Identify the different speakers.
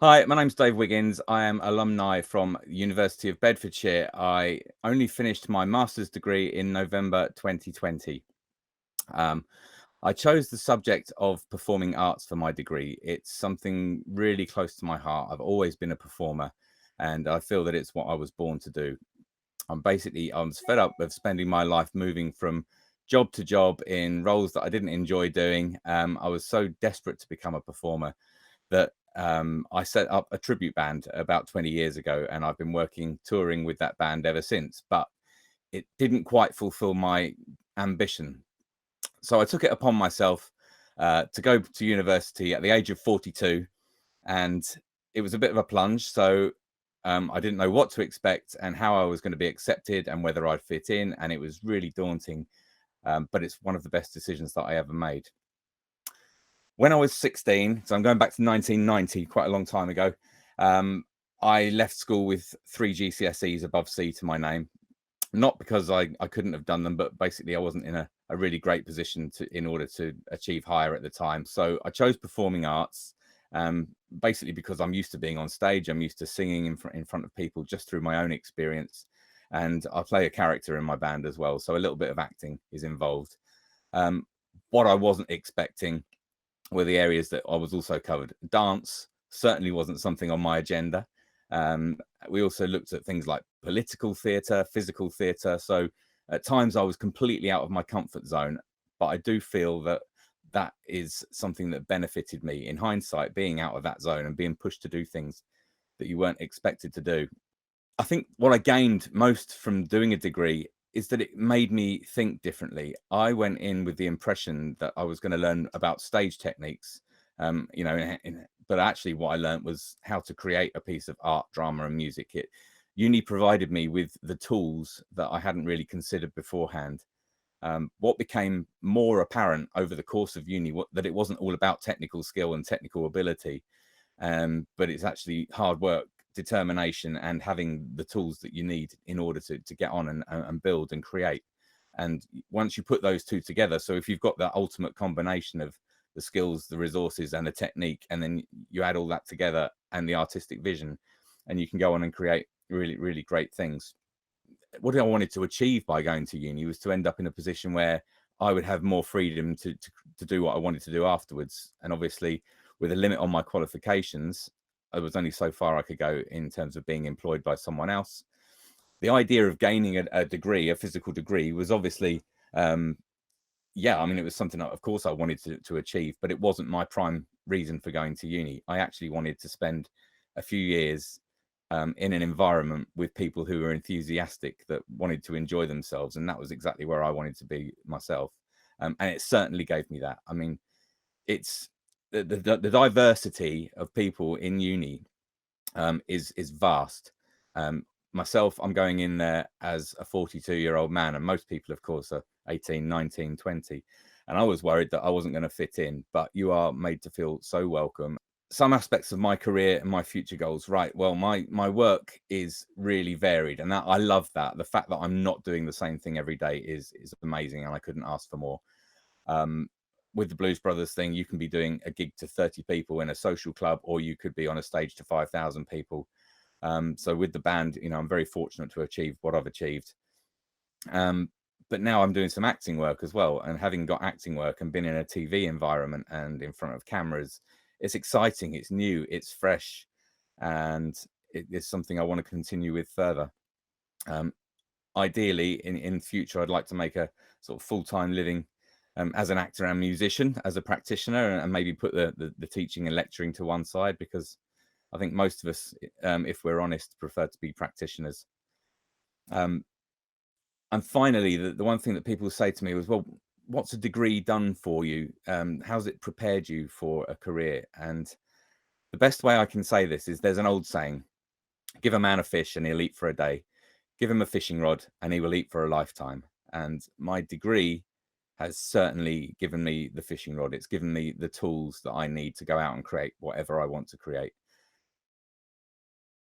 Speaker 1: Hi, my name's Dave Wiggins. I am alumni from University of Bedfordshire. I only finished my master's degree in November 2020. Um, I chose the subject of performing arts for my degree. It's something really close to my heart. I've always been a performer, and I feel that it's what I was born to do. I was fed up with spending my life moving from job to job in roles that I didn't enjoy doing. I was so desperate to become a performer that I set up a tribute band about 20 years ago, and I've been touring with that band ever since. But it didn't quite fulfill my ambition, so I took it upon myself to go to university at the age of 42, and it was a bit of a plunge. So I didn't know what to expect and how I was going to be accepted and whether I'd fit in, and it was really daunting. But it's one of the best decisions that I ever made. When I was 16, so I'm going back to 1990, quite a long time ago, um, I left school with 3 GCSEs above C to my name. Not because I couldn't have done them, but basically I wasn't in a really great position in order to achieve higher at the time. So I chose performing arts, basically because I'm used to being on stage. I'm used to singing in front of people just through my own experience. And I play a character in my band as well. So a little bit of acting is involved. Um, what I wasn't expecting were the areas that I was also covered. Dance certainly wasn't something on my agenda. We also looked at things like political theatre, physical theatre. So at times I was completely out of my comfort zone, but I do feel that that is something that benefited me in hindsight, being out of that zone and being pushed to do things that you weren't expected to do. I think what I gained most from doing a degree is that it made me think differently. I went in with the impression that I was going to learn about stage techniques, but actually what I learned was how to create a piece of art, drama, and music. Uni provided me with the tools that I hadn't really considered beforehand. What became more apparent over the course of uni, that it wasn't all about technical skill and technical ability, but it's actually hard work, determination, and having the tools that you need in order to get on and build and create. And once you put those two together, so if you've got that ultimate combination of the skills, the resources, and the technique, and then you add all that together and the artistic vision, and you can go on and create really, really great things. What I wanted to achieve by going to uni was to end up in a position where I would have more freedom to do what I wanted to do afterwards. And obviously, with a limit on my qualifications, there was only so far I could go in terms of being employed by someone else. The idea of gaining a degree, a physical degree, was obviously, yeah, I mean, it was something that, of course, I wanted to achieve, but it wasn't my prime reason for going to uni. I actually wanted to spend a few years in an environment with people who were enthusiastic, that wanted to enjoy themselves, and that was exactly where I wanted to be myself. And it certainly gave me that. I mean, it's the diversity of people in uni is vast. Myself, I'm going in there as a 42-year-old man, and most people, of course, are 18, 19, 20. And I was worried that I wasn't going to fit in, but you are made to feel so welcome. Some aspects of my career and my future goals, right? Well, my work is really varied, and that I love that. The fact that I'm not doing the same thing every day is amazing, and I couldn't ask for more. Um, with the Blues Brothers thing, you can be doing a gig to 30 people in a social club, or you could be on a stage to 5,000 people. So with the band, I'm very fortunate to achieve what I've achieved. But now I'm doing some acting work as well, and having got acting work and been in a TV environment and in front of cameras, it's exciting, it's new, it's fresh, and it is something I want to continue with further. Ideally, in future, I'd like to make a sort of full-time living as an actor and musician, as a practitioner, and maybe put the teaching and lecturing to one side, because I think most of us, if we're honest, prefer to be practitioners. And finally, the one thing that people say to me was, well, what's a degree done for you? How's it prepared you for a career? And the best way I can say this is, there's an old saying: give a man a fish and he'll eat for a day. Give him a fishing rod and he will eat for a lifetime. And my degree has certainly given me the fishing rod. It's given me the tools that I need to go out and create whatever I want to create.